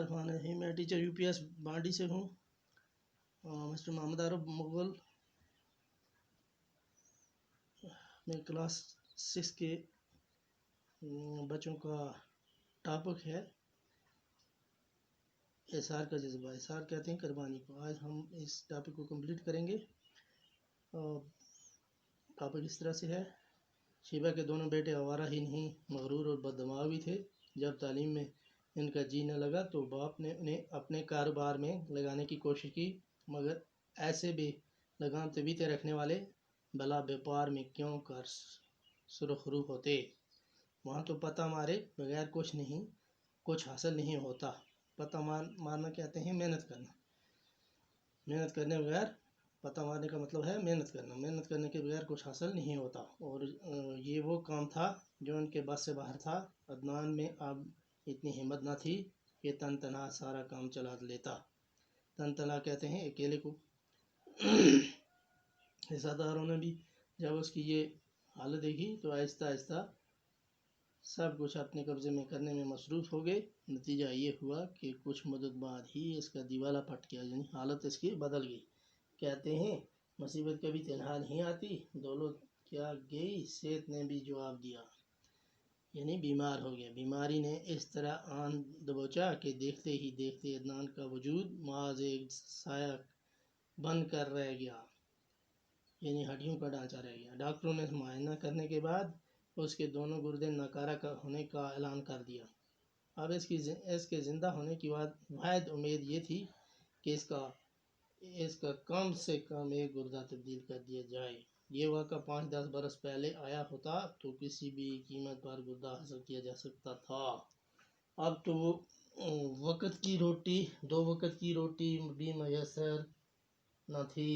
बिस्मिल्लाहिर्रहमानिर्रहीम। मैं teacher UPS बांडी से हूँ, मिस्टर मोहम्मद आरब मुगल। मैं क्लास 6 के बच्चों का टॉपिक है इसार का जज्बा। इसार कहते हैं कुर्बानी को। आज हम इस टॉपिक को कंप्लीट करेंगे। टॉपिक इस तरह से है। शीबा के दोनों बेटे आवारा ही नहीं, मगरूर और बददिमाग भी थे। जब तालीम में इनका जी न लगा तो बाप ने उन्हें अपने कारोबार में लगाने की कोशिश की, मगर ऐसे भी लगाम तबीयतें रखने वाले भला व्यापार में क्यों कर सुरखरू होते। वहाँ तो पता मारे बगैर कुछ हासिल नहीं होता। पता मारना कहते हैं मेहनत करना। मेहनत करने बगैर, पता मारने का मतलब है मेहनत करना। मेहनत करने के बगैर कुछ हासिल नहीं होता। और ये वो काम था जो उनके बस से बाहर था। अदनान में अब इतनी हिम्मत न थी कि तन तनहा सारा काम चला लेता। तन तनहा कहते हैं अकेले को। हिस्सादारों ने भी जब उसकी ये हालत देखी तो आहिस्ता आहिस्ता सब कुछ अपने कब्जे में करने में मसरूफ़ हो गए। नतीजा ये हुआ कि कुछ मदद बाद ही इसका दिवाला फट गया, यानी हालत इसकी बदल गई। कहते हैं मुसीबत कभी तन्हा नहीं आती, दौलत क्या गई सेहत ने भी जवाब दिया, यानी बीमार हो गया। बीमारी ने इस तरह आन दबोचा कि देखते ही देखते अदनान का वजूद माज एक साया बन कर रह गया, यानी हड्डियों का ढांचा रह गया। डॉक्टरों ने मुआयना करने के बाद उसके दोनों गुर्दे नाकारा होने का ऐलान कर दिया। अब इसके ज़िंदा होने की वाहिद उम्मीद ये थी कि इसका कम से कम एक गुर्दा तब्दील कर दिया जाए। ये वाक़ा 5-10 बरस पहले आया होता तो किसी भी कीमत पर गुर्दा हासिल किया जा सकता था। अब तो दो वक़्त की रोटी भी मैसर न थी।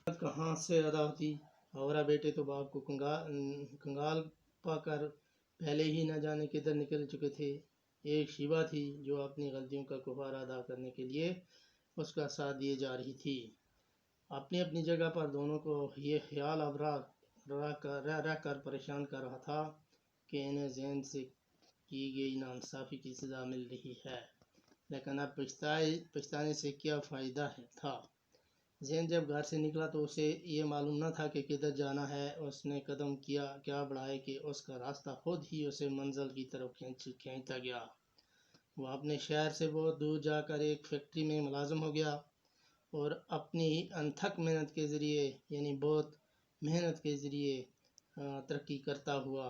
कहाँ से अदा होती। आवारा बेटे तो बाप को कंगाल पाकर पहले ही न जाने किधर निकल चुके थे। एक शीबा थी जो अपनी गलतियों का कुफारा अदा करने के लिए उसका साथ दिए जा रही थी। अपनी अपनी जगह पर दोनों को ये ख्याल अब रह कर परेशान कर रहा था कि इन्हें ज़हन से की गई नाइंसाफ़ी की सज़ा मिल रही है, लेकिन अब पछताने से क्या फ़ायदा था। ज़ैन जब घर से निकला तो उसे ये मालूम न था कि किधर जाना है। उसने कदम क्या बढ़ाए कि उसका रास्ता खुद ही उसे मंजिल की तरफ खींचता गया। वह अपने शहर से बहुत दूर जाकर एक फैक्ट्री में मुलाजिम हो गया और अपनी ही अनथक मेहनत के ज़रिए, यानी बहुत मेहनत के ज़रिए तरक्की करता हुआ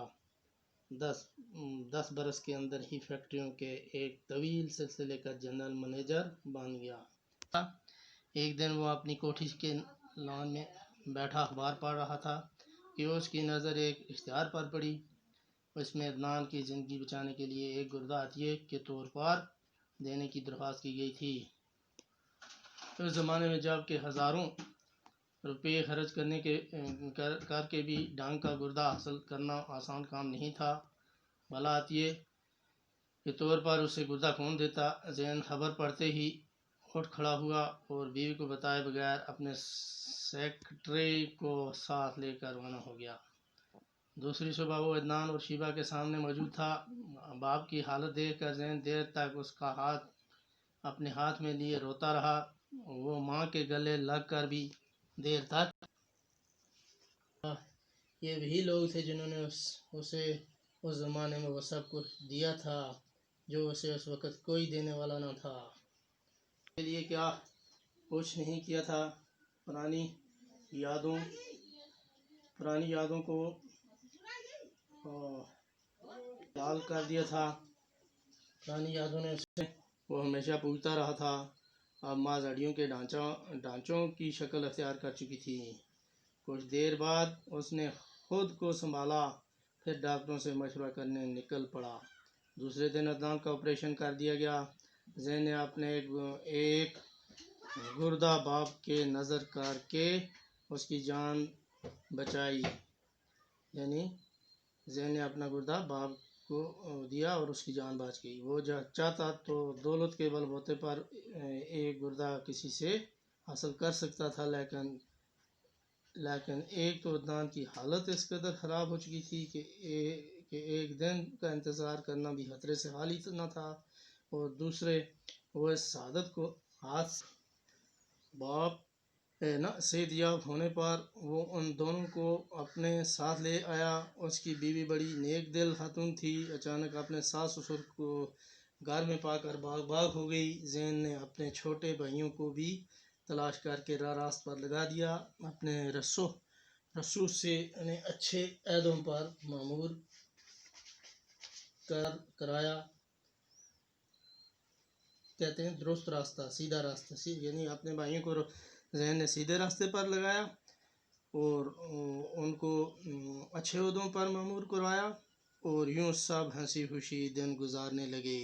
10 बरस के अंदर ही फैक्ट्रियों के एक तवील सिलसिले का जनरल मैनेजर बन गया। एक दिन वो अपनी कोठी के लॉन में बैठा अखबार पढ़ रहा था कि उसकी नज़र एक इश्तिहार पर पड़ी। उसमें अदनान की ज़िंदगी बचाने के लिए एक गुर्दा अतिये के तौर पर देने की दरख्वास्त की गई थी। उस ज़माने में जब कि हज़ारों रुपये खर्च करके भी डांग का गुर्दा हासिल करना आसान काम नहीं था, भला अतिये के तौर पर उसे गुर्दा कौन देता। ज़ैन खबर पढ़ते ही उठ खड़ा हुआ और बीवी को बताए बगैर अपने सेक्रेटरी को साथ लेकर रवाना हो गया। दूसरी सुबह वो अदनान और शीबा के सामने मौजूद था। बाप की हालत देखकर ज़ैन देर तक उसका हाथ अपने हाथ में लिए रोता रहा। वो माँ के गले लग कर भी देर तक। ये वही लोग थे जिन्होंने उसे उस ज़माने में वो सब कुछ दिया था जो उसे उस वक़्त कोई देने वाला न था। के लिए क्या कुछ नहीं किया था। पुरानी यादों को लाल कर दिया था। पुरानी यादों ने उसे वो हमेशा पूछता रहा था। अब माँ हड्डियों के ढांचों की शक्ल अख्तियार कर चुकी थी। कुछ देर बाद उसने खुद को संभाला, फिर डॉक्टरों से मशवरा करने निकल पड़ा। दूसरे दिन अदनान का ऑपरेशन कर दिया गया। ज़ैन ने अपने एक गुर्दा बाप के नज़र करके उसकी जान बचाई, यानी ज़ैन ने अपना गुर्दा बाप को दिया और उसकी जान बच गई। वो चाहता तो दौलत के बलबूते पर एक गुर्दा किसी से हासिल कर सकता था, लेकिन एक तो अदनान की हालत इस कदर ख़राब हो चुकी थी कि एक दिन का इंतज़ार करना भी खतरे से खाली न था। اور دوسرے وہ سعادت کو ہاتھ باپ صحت یاب ہونے پر وہ ان دونوں کو اپنے ساتھ لے آیا۔ اس کی بیوی بڑی نیک دل خاتون تھی۔ اچانک اپنے ساس سسر کو گھر میں پا کر باغ ہو گئی۔ زین نے اپنے چھوٹے بھائیوں کو بھی تلاش کر کے راست پر لگا دیا، اپنے رسول سے انہیں اچھے عہدوں پر معمور کرایا۔ کہتے ہیں درست راستہ، سیدھا راستہ، یعنی اپنے بھائیوں کو زین نے سیدھے راستے پر لگایا اور ان کو اچھے عہدوں پر معمور کروایا، اور یوں سب ہنسی خوشی دن گزارنے لگے۔